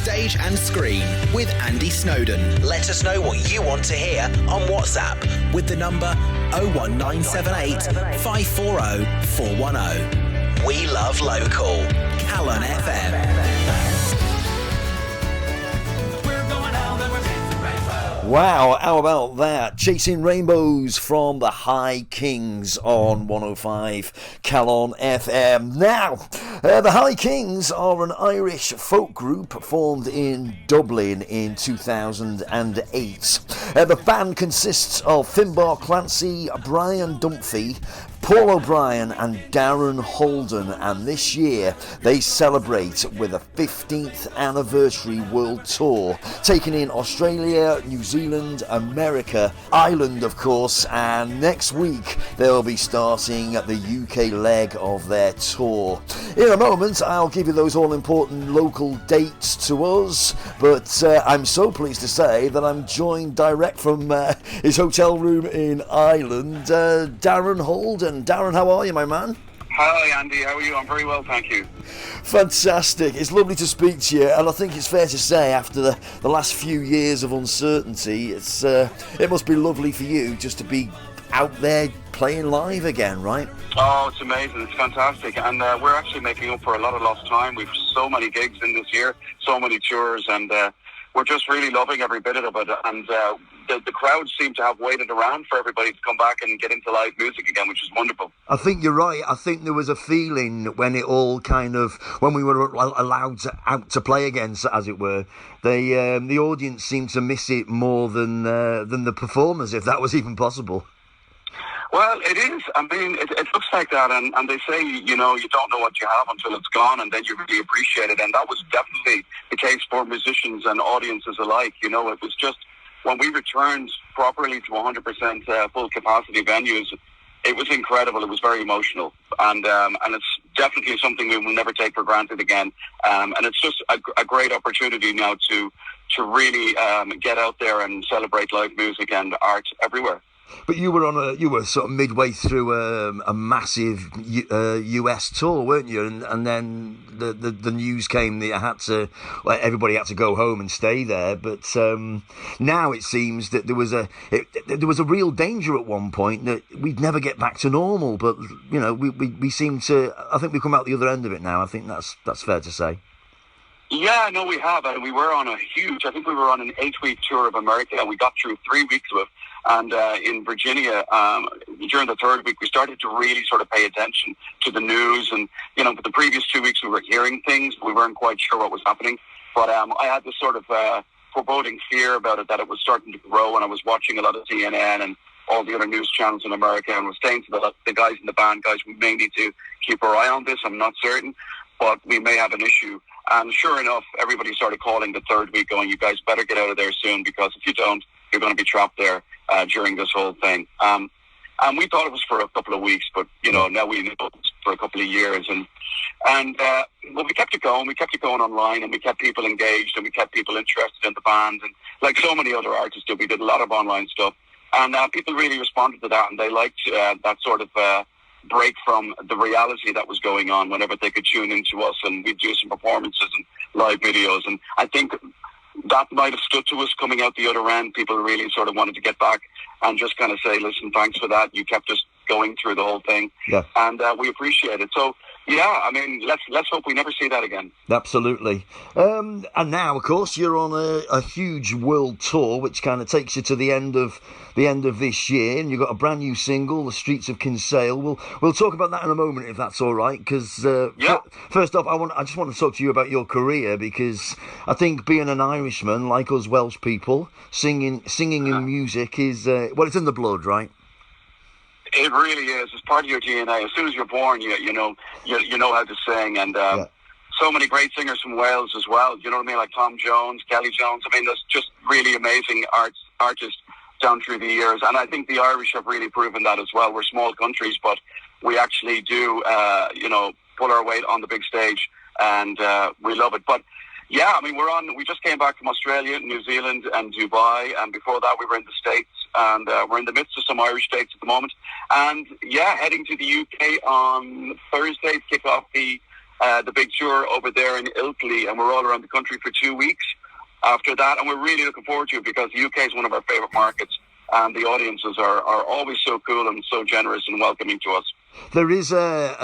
Stage and Screen with Andy Snowden. Let us know what you want to hear on WhatsApp with the number 01978 540 410. We love local. Calon FM. Wow, how about that? Chasing Rainbows from the High Kings on 105 Calon FM. Now, the High Kings are an Irish folk group formed in Dublin in 2008. The band consists of Finbar Clancy, Brian Dunphy, Paul O'Brien and Darren Holden, and this year they celebrate with a 15th anniversary world tour, taking in Australia, New Zealand, America, Ireland of course, and next week they'll be starting the UK leg of their tour. In a moment I'll give you those all important local dates to us, but I'm so pleased to say that I'm joined direct from his hotel room in Ireland, Darren Holden. Darren, how are you, my man? Hi, Andy. How are you? I'm very well, thank you. Fantastic. It's lovely to speak to you, and I think it's fair to say after the last few years of uncertainty, it must be lovely for you just to be out there playing live again, right? Oh, it's amazing. It's fantastic. And we're actually making up for a lot of lost time. We've so many gigs in this year, so many tours, and we're just really loving every bit of it. And the crowds seem to have waited around for everybody to come back and get into live music again, which is wonderful. I think you're right. I think there was a feeling when it all when we were allowed out to play again, as it were, the audience seemed to miss it more than the performers, if that was even possible. Well, it is. I mean, it looks like that, and they say, you know, you don't know what you have until it's gone, and then you really appreciate it, and that was definitely the case for musicians and audiences alike. You know, it was just, when we returned properly to 100% full capacity venues, it was incredible. It was very emotional, and it's definitely something we will never take for granted again, and it's just a great opportunity now to really get out there and celebrate live music and art everywhere. But you were sort of midway through a massive US tour, weren't you? And then the news came that everybody had to go home and stay there. But now it seems that there was a real danger at one point that we'd never get back to normal. But you know, we seem to. I think we've come out the other end of it now. I think that's fair to say. Yeah, no, we have, and we were on I think we were on an 8-week tour of America, and we got through 3 weeks of it. And in Virginia, during the third week, we started to really sort of pay attention to the news. And, you know, for the previous 2 weeks, we were hearing things. We weren't quite sure what was happening. But I had this sort of foreboding fear about it, that it was starting to grow. And I was watching a lot of CNN and all the other news channels in America, and was saying to the guys in the band, guys, we may need to keep our eye on this. I'm not certain, but we may have an issue. And sure enough, everybody started calling the third week, going, you guys better get out of there soon, because if you don't, you're going to be trapped there during this whole thing. And we thought it was for a couple of weeks, but, you know, now we know it's for a couple of years. And well, we kept it going. We kept it going online, and we kept people engaged, and we kept people interested in the band. And like so many other artists did, we did a lot of online stuff. And people really responded to that, and they liked that sort of break from the reality that was going on whenever they could tune into us, and we'd do some performances and live videos. And I think that might have stood to us coming out the other end. People really sort of wanted to get back and just kind of say, listen, thanks for that. You kept us going through the whole thing. Yeah. And we appreciate it. So, yeah, I mean, let's hope we never see that again. Absolutely. And now, of course, you're on a huge world tour, which kind of takes you to the end of this year, and you've got a brand new single, "The Streets of Kinsale." We'll talk about that in a moment, if that's all right. Because first off, I just want to talk to you about your career, because I think being an Irishman, like us Welsh people, singing in music is it's in the blood, right? It really is. It's part of your DNA. As soon as you're born, you know how to sing, and so many great singers from Wales as well. You know what I mean? Like Tom Jones, Kelly Jones. I mean, there's just really amazing artists down through the years, and I think the Irish have really proven that as well. We're small countries, but we actually do, pull our weight on the big stage, and we love it. But yeah, I mean, we just came back from Australia, New Zealand, and Dubai, and before that we were in the States, and we're in the midst of some Irish dates at the moment. And yeah, heading to the UK on Thursday to kick off the the big tour over there in Ilkley, and we're all around the country for 2 weeks after that, and we're really looking forward to it because the UK is one of our favourite markets, and the audiences are always so cool and so generous and welcoming to us. There is a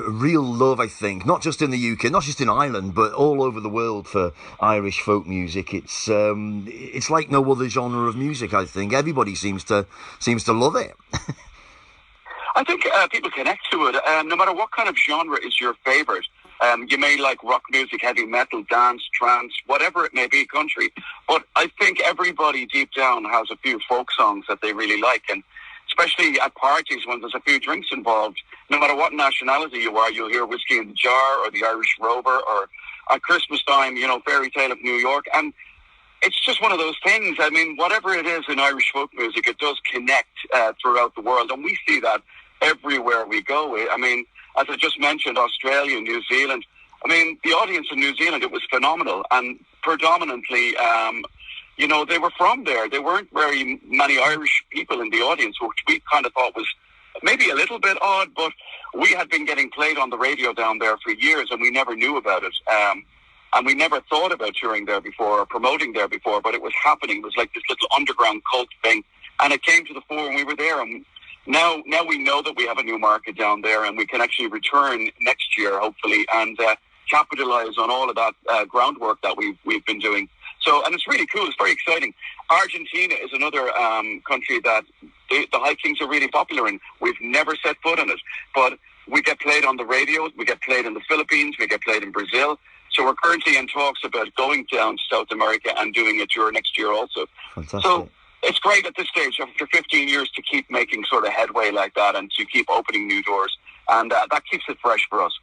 real love, I think, not just in the UK, not just in Ireland, but all over the world for Irish folk music. It's like no other genre of music, I think. Everybody seems to love it. I think people connect to it, no matter what kind of genre is your favourite. You may like rock music, heavy metal, dance, trance, whatever it may be, country. But I think everybody deep down has a few folk songs that they really like. And especially at parties when there's a few drinks involved, no matter what nationality you are, you'll hear Whiskey in the Jar or the Irish Rover, or at Christmas time, Fairy Tale of New York. And it's just one of those things. I mean, whatever it is in Irish folk music, it does connect throughout the world. And we see that everywhere we go. I mean, as I just mentioned, Australia, New Zealand. I mean, the audience in New Zealand, it was phenomenal. And predominantly, they were from there. There weren't very many Irish people in the audience, which we kind of thought was maybe a little bit odd, but we had been getting played on the radio down there for years, and we never knew about it. And we never thought about touring there before or promoting there before, but it was happening. It was like this little underground cult thing. And it came to the fore when we were there. And now we know that we have a new market down there, and we can actually return next year, hopefully, and capitalise on all of that groundwork that we've been doing. So, and it's really cool. It's very exciting. Argentina is another country that the High Kings are really popular in. We've never set foot in it, but we get played on the radio. We get played in the Philippines. We get played in Brazil. So we're currently in talks about going down to South America and doing a tour next year also. Fantastic. So it's great at this stage, after 15 years, to keep making sort of headway like that and to keep opening new doors. And that keeps it fresh for us.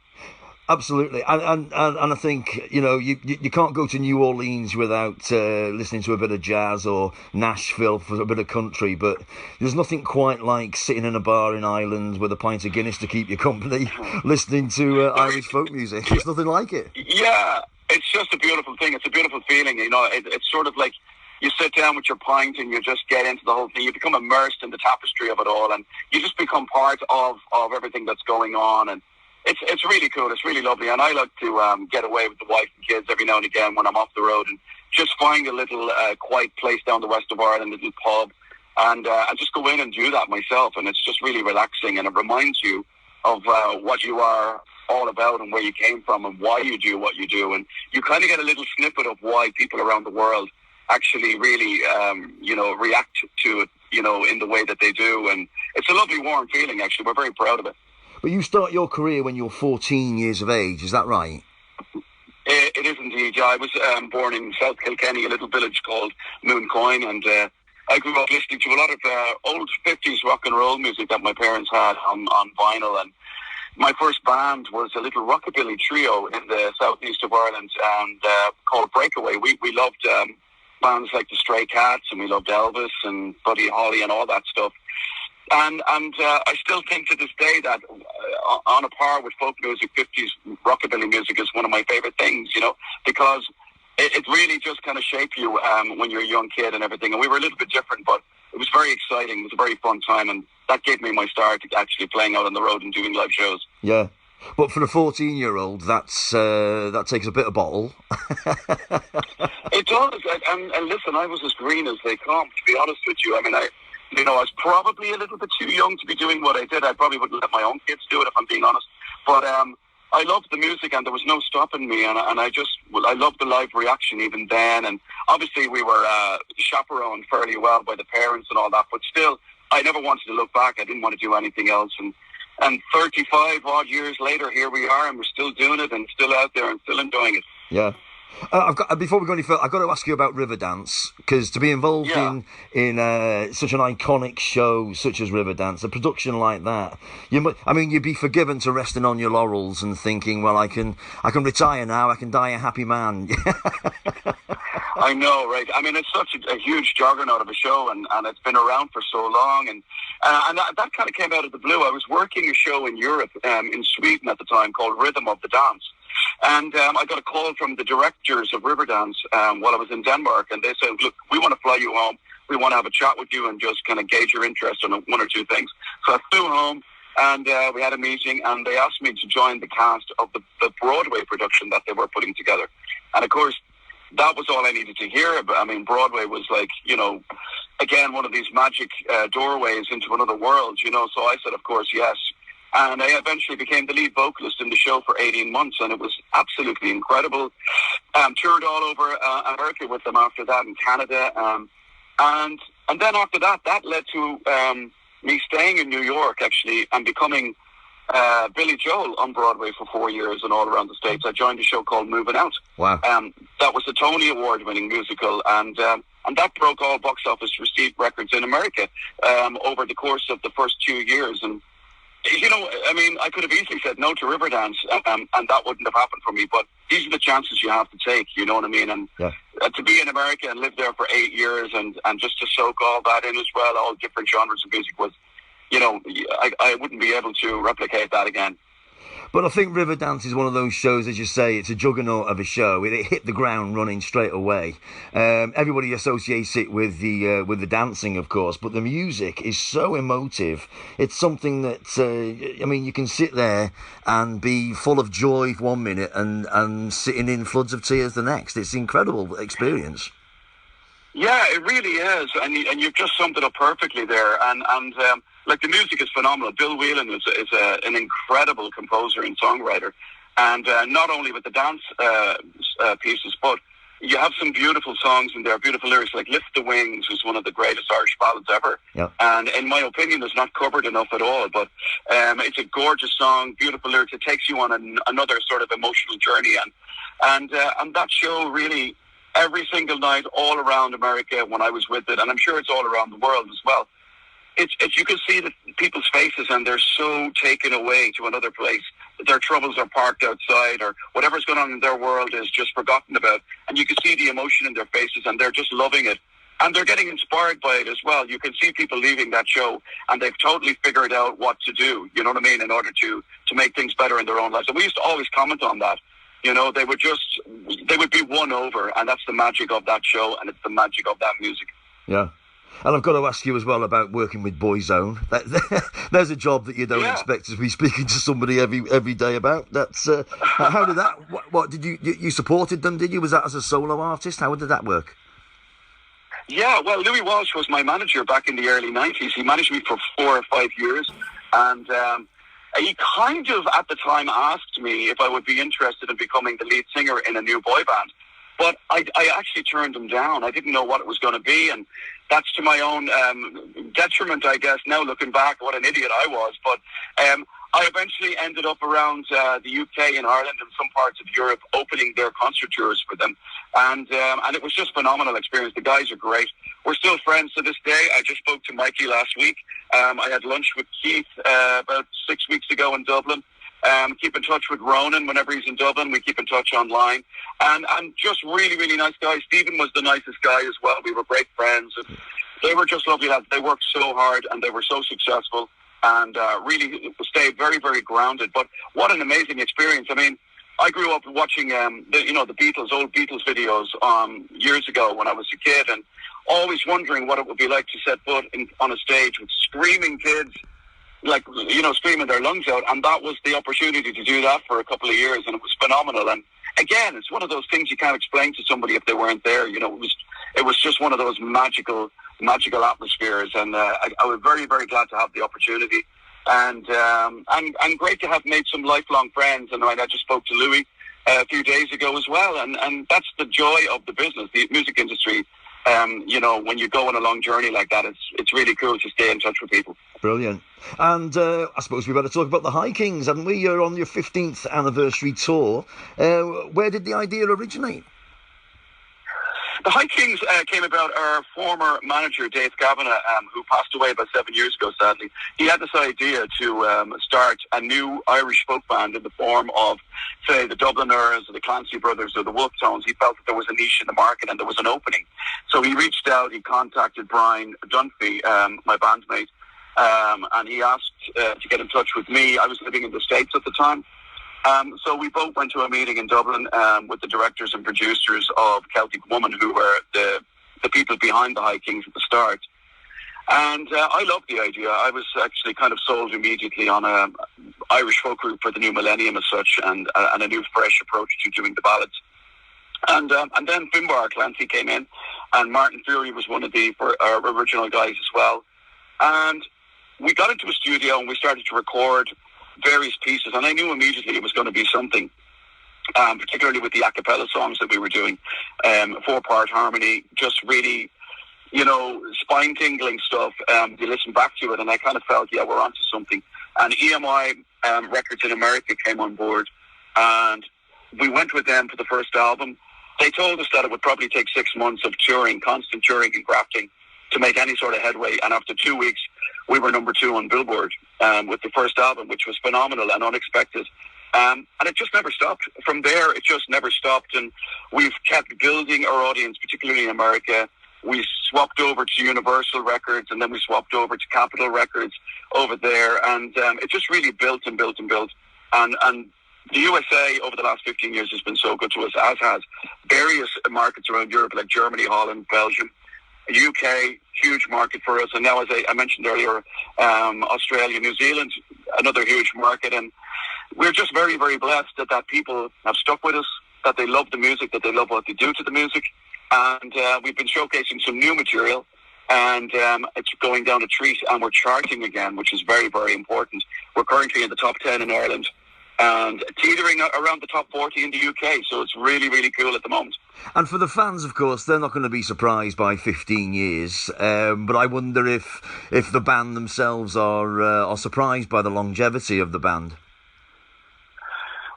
Absolutely, and I think you can't go to New Orleans without listening to a bit of jazz, or Nashville for a bit of country. But there's nothing quite like sitting in a bar in Ireland with a pint of Guinness to keep you company, listening to Irish folk music. There's nothing like it. Yeah, it's just a beautiful thing. It's a beautiful feeling. It's sort of like you sit down with your pint and you just get into the whole thing. You become immersed in the tapestry of it all, and you just become part of everything that's going on. And it's really cool. It's really lovely. And I like to get away with the wife and kids every now and again when I'm off the road, and just find a little quiet place down the west of Ireland, a little pub, and I just go in and do that myself. And it's just really relaxing, and it reminds you of what you are all about and where you came from and why you do what you do. And you kind of get a little snippet of why people around the world actually really, react to it, in the way that they do. And it's a lovely, warm feeling, actually. We're very proud of it. But you start your career when you're 14 years of age, is that right? It is indeed, yeah. I was born in South Kilkenny, a little village called Mooncoin, and I grew up listening to a lot of old 50s rock and roll music that my parents had on vinyl. And my first band was a little rockabilly trio in the southeast of Ireland, and called Breakaway. We loved bands like the Stray Cats, and we loved Elvis and Buddy Holly and all that stuff. And I still think to this day that on a par with folk music, 50s rockabilly music is one of my favourite things, because it really just kind of shapes you when you're a young kid and everything. And we were a little bit different, but it was very exciting. It was a very fun time, and that gave me my start to actually playing out on the road and doing live shows. Yeah. But for a 14-year-old, that takes a bit of bottle. It does. And listen, I was as green as they come, to be honest with you. I mean, I was probably a little bit too young to be doing what I did. I probably wouldn't let my own kids do it, if I'm being honest. But I loved the music, and there was no stopping me. And I loved the live reaction even then. And obviously we were chaperoned fairly well by the parents and all that. But still, I never wanted to look back. I didn't want to do anything else. And 35 odd years later, here we are, and we're still doing it, and still out there, and still enjoying it. Yeah. Before we go any further, I've got to ask you about Riverdance, because to be involved in such an iconic show such as Riverdance, a production like that, you'd be forgiven to resting on your laurels and thinking, well, I can retire now, I can die a happy man. I know, right? I mean, it's such a huge juggernaut of a show, and it's been around for so long, and that kind of came out of the blue. I was working a show in Europe, in Sweden at the time, called Rhythm of the Dance. And I got a call from the directors of Riverdance while I was in Denmark, and they said, look, we want to fly you home. We want to have a chat with you and just kind of gauge your interest on one or two things. So I flew home, And we had a meeting, and they asked me to join the cast of the Broadway production that they were putting together. And of course, that was all I needed to hear. I mean, Broadway was like, again, one of these magic doorways into another world, So I said, of course, yes. And I eventually became the lead vocalist in the show for 18 months, and it was absolutely incredible. Toured all over America with them after that, in Canada. And then after that led to me staying in New York, actually, and becoming Billy Joel on Broadway for 4 years and all around the States. I joined a show called Moving Out. Wow. That was a Tony Award-winning musical, and that broke all box office receipt records in America over the course of the first 2 years. And I mean, I could have easily said no to Riverdance, and that wouldn't have happened for me. But these are the chances you have to take, you know what I mean? And to be in America and live there for 8 years and just to soak all that in as well, all different genres of music was, I wouldn't be able to replicate that again. But I think Riverdance is one of those shows, as you say, it's a juggernaut of a show. It hit the ground running straight away. Everybody associates it with the dancing, of course, but the music is so emotive. It's something that, you can sit there and be full of joy 1 minute and sitting in floods of tears the next. It's an incredible experience. Yeah, it really is, and you've just summed it up perfectly there. And the music is phenomenal. Bill Whelan is an incredible composer and songwriter, and not only with the dance pieces, but you have some beautiful songs in there, beautiful lyrics, like "Lift the Wings" is one of the greatest Irish ballads ever, and in my opinion, is not covered enough at all. But it's a gorgeous song, beautiful lyrics. It takes you on another sort of emotional journey, and that show really. Every single night, all around America, when I was with it, and I'm sure it's all around the world as well. It's you can see the people's faces, and they're so taken away to another place. Their troubles are parked outside, or whatever's going on in their world is just forgotten about. And you can see the emotion in their faces, and they're just loving it. And they're getting inspired by it as well. You can see people leaving that show, and they've totally figured out what to do, you know what I mean, in order to make things better in their own lives. And we used to always comment on that. They would be won over, and that's the magic of that show, and it's the magic of that music. Yeah. And I've got to ask you as well about working with Boyzone. There's a job that you don't expect to be speaking to somebody every day about. That's how did that? What did you supported them? Did you? Was that as a solo artist? How did that work? Yeah, well, Louis Walsh was my manager back in the early 90s. He managed me for 4 or 5 years, and he kind of, at the time, asked me if I would be interested in becoming the lead singer in a new boy band. But I actually turned him down. I didn't know what it was going to be, and that's to my own detriment, I guess, now looking back, what an idiot I was. But I eventually ended up around the UK and Ireland and some parts of Europe opening their concert tours for them. And it was just a phenomenal experience. The guys are great. We're still friends to this day. I just spoke to Mikey last week. I had lunch with Keith about 6 weeks ago in Dublin. Keep in touch with Ronan whenever he's in Dublin. We keep in touch online. And just really, really nice guys. Stephen was the nicest guy as well. We were great friends. And they were just lovely lads. They worked so hard and they were so successful and really stayed very, very grounded. But what an amazing experience. I mean, I grew up watching the Beatles, old Beatles videos years ago when I was a kid, and always wondering what it would be like to set foot on a stage with screaming kids, like, screaming their lungs out. And that was the opportunity to do that for a couple of years, and it was phenomenal. And again, it's one of those things you can't explain to somebody if they weren't there. It was just one of those magical atmospheres, and I was very, very glad to have the opportunity. And great to have made some lifelong friends. And I just spoke to Louis a few days ago as well. And that's the joy of the business, the music industry. When you go on a long journey like that, it's really cool to stay in touch with people. Brilliant. And I suppose we better talk about the High Kings, haven't we? You're on your 15th anniversary tour. Where did the idea originate? The High Kings came about. Our former manager, Dave Kavanagh, who passed away about 7 years ago, sadly. He had this idea to start a new Irish folk band in the form of, say, the Dubliners or the Clancy Brothers or the Wolf Tones. He felt that there was a niche in the market and there was an opening. So he reached out, he contacted Brian Dunphy, my bandmate, and he asked to get in touch with me. I was living in the States at the time. So we both went to a meeting in Dublin with the directors and producers of Celtic Woman, who were the people behind the High Kings at the start. And I loved the idea. I was actually kind of sold immediately on a Irish folk group for the new millennium as such, and a new fresh approach to doing the ballads. And then Finbar Clancy came in, and Martin Fury was one of the original guys as well. And we got into a studio and we started to record various pieces, and I knew immediately it was going to be something, particularly with the a cappella songs that we were doing, 4-part harmony, just really, spine-tingling stuff. You listen back to it, and I kind of felt, yeah, we're onto something. And EMI Records in America came on board, and we went with them for the first album. They told us that it would probably take 6 months of touring, constant touring and grafting, to make any sort of headway. And after 2 weeks, we were number 2 on Billboard with the first album, which was phenomenal and unexpected. And it just never stopped. From there, it just never stopped. And we've kept building our audience, particularly in America. We swapped over to Universal Records, and then we swapped over to Capitol Records over there. And it just really built and built and built. And the USA over the last 15 years has been so good to us, as has various markets around Europe, like Germany, Holland, Belgium, UK, huge market for us. And now, as I mentioned earlier, Australia, New Zealand, another huge market. And we're just very, very blessed that people have stuck with us, that they love the music, that they love what they do to the music. And we've been showcasing some new material, and it's going down a treat, and we're charting again, which is very, very important. We're currently in the top 10 in Ireland, and teetering around the top 40 in the UK, so it's really, really cool at the moment. And for the fans, of course, they're not going to be surprised by 15 years, but I wonder if the band themselves are surprised by the longevity of the band.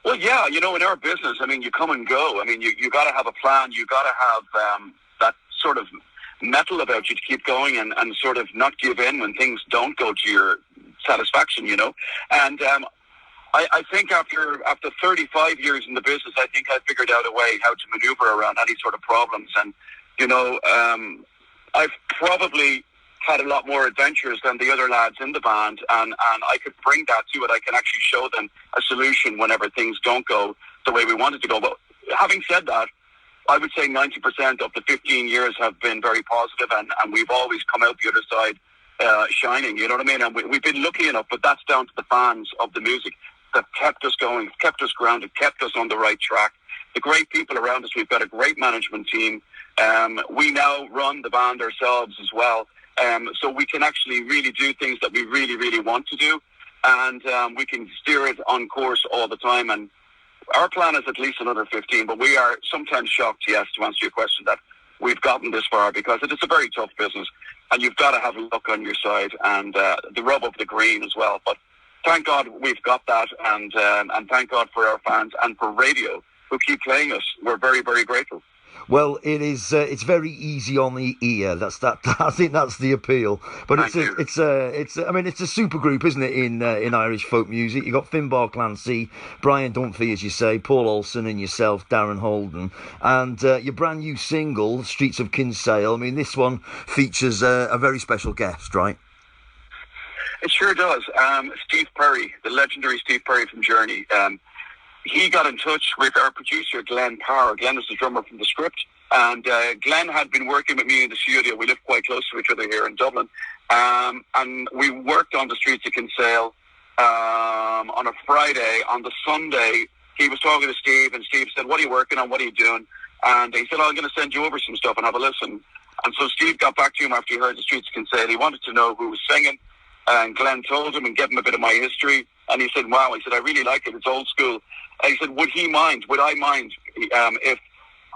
Well, yeah, in our business, I mean, you come and go. I mean, you got to have a plan. You got to have that sort of mettle about you to keep going and sort of not give in when things don't go to your satisfaction, And I think after 35 years in the business, I think I figured out a way how to maneuver around any sort of problems. And, I've probably had a lot more adventures than the other lads in the band, and I could bring that to it. I can actually show them a solution whenever things don't go the way we wanted to go. But having said that, I would say 90% of the 15 years have been very positive, and we've always come out the other side shining, you know what I mean? And we've been lucky enough, but that's down to the fans of the music that kept us going, kept us grounded, kept us on the right track. The great people around us, we've got a great management team. We now run the band ourselves as well. So we can actually really do things that we really, really want to do. And we can steer it on course all the time. And our plan is at least another 15. But we are sometimes shocked, yes, to answer your question, that we've gotten this far, because it is a very tough business. And you've got to have luck on your side and the rub of the green as well. But thank God we've got that. And thank God for our fans and for radio who keep playing us. We're very, very grateful. Well, it is. It's very easy on the ear. That's that. I think that's the appeal. But it's a super group, isn't it? In Irish folk music, you got Finbar Clancy, Brian Dunphy, as you say, Paul Olsen, and yourself, Darren Holden, and your brand new single, Streets of Kinsale. I mean, this one features a very special guest, right? It sure does. Steve Perry, the legendary Steve Perry from Journey. He got in touch with our producer, Glenn Power. Glenn is the drummer from The Script. And Glenn had been working with me in the studio. We live quite close to each other here in Dublin. And we worked on the Streets of Kinsale on a Friday. On the Sunday, he was talking to Steve, and Steve said, "What are you working on? What are you doing?" And he said, "I'm going to send you over some stuff and have a listen." And so Steve got back to him after he heard the Streets of Kinsale. He wanted to know who was singing. And Glenn told him and gave him a bit of my history. And he said, "Wow," he said, "I really like it. It's old school." And he said, would I mind if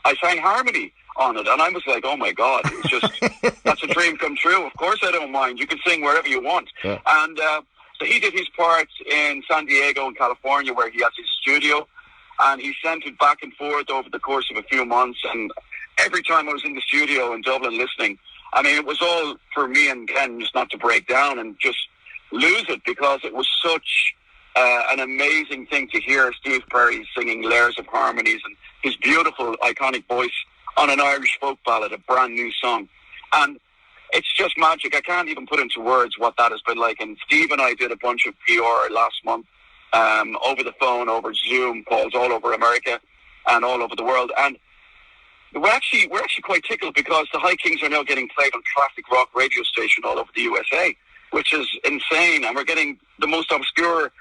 I sang harmony on it? And I was like, oh my God, it's just, that's a dream come true. Of course I don't mind. You can sing wherever you want. Yeah. And so he did his part in San Diego in California, where he has his studio. And he sent it back and forth over the course of a few months. And every time I was in the studio in Dublin listening, I mean, it was all for me and Ken just not to break down and just lose it, because it was such an amazing thing to hear Steve Perry singing layers of harmonies and his beautiful, iconic voice on an Irish folk ballad, a brand new song. And it's just magic. I can't even put into words what that has been like. And Steve and I did a bunch of PR last month over the phone, over Zoom calls all over America and all over the world. And We're actually quite tickled because the High Kings are now getting played on classic rock radio station all over the USA, which is insane. And we're getting the most obscure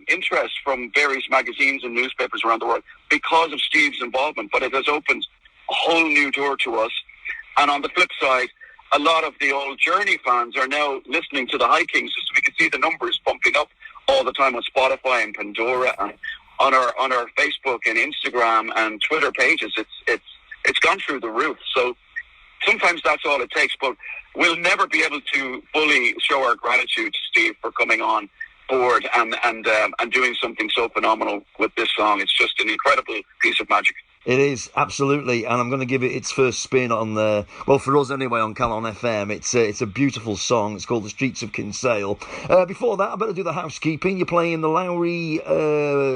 interest from various magazines and newspapers around the world because of Steve's involvement. But it has opened a whole new door to us. And on the flip side, a lot of the old Journey fans are now listening to the High Kings, so we can see the numbers bumping up all the time on Spotify and Pandora and on our Facebook and Instagram and Twitter pages. It's gone through the roof. So sometimes that's all it takes, but we'll never be able to fully show our gratitude to Steve for coming on board and doing something so phenomenal with this song. It's just an incredible piece of magic. It is, absolutely, and I'm going to give it its first spin on for us anyway, on Calon FM. It's a beautiful song. It's called The Streets of Kinsale. Before that, I better do the housekeeping. You're playing the Lowry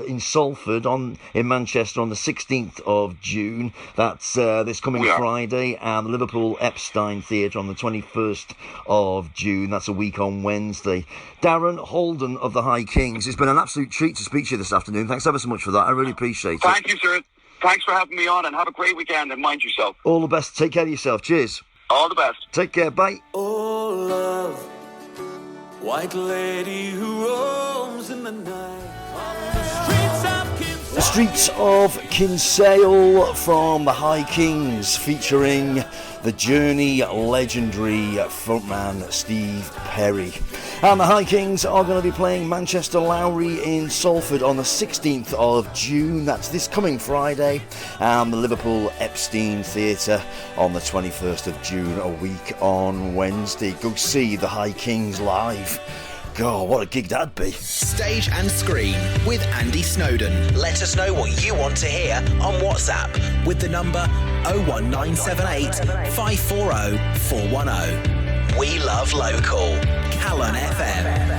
in Salford in Manchester on the 16th of June. That's this coming Friday, and the Liverpool Epstein Theatre on the 21st of June. That's a week on Wednesday. Darren Holden of the High Kings. It's been an absolute treat to speak to you this afternoon. Thanks ever so much for that. I really appreciate it. Thank you, sir. Thanks for having me on, and have a great weekend, and mind yourself. All the best. Take care of yourself. Cheers. All the best. Take care. Bye. Oh, love, white lady who roams in the night on the streets of Kinsale from the High Kings, featuring the Journey legendary frontman Steve Perry. And the High Kings are going to be playing Manchester Lowry in Salford on the 16th of June. That's this coming Friday. And the Liverpool Epstein Theatre on the 21st of June, a week on Wednesday. Go see the High Kings live. God, what a gig that'd be. Stage and Screen with Andy Snowden. Let us know what you want to hear on WhatsApp with the number 01978 540 410. We love local. Calon FM.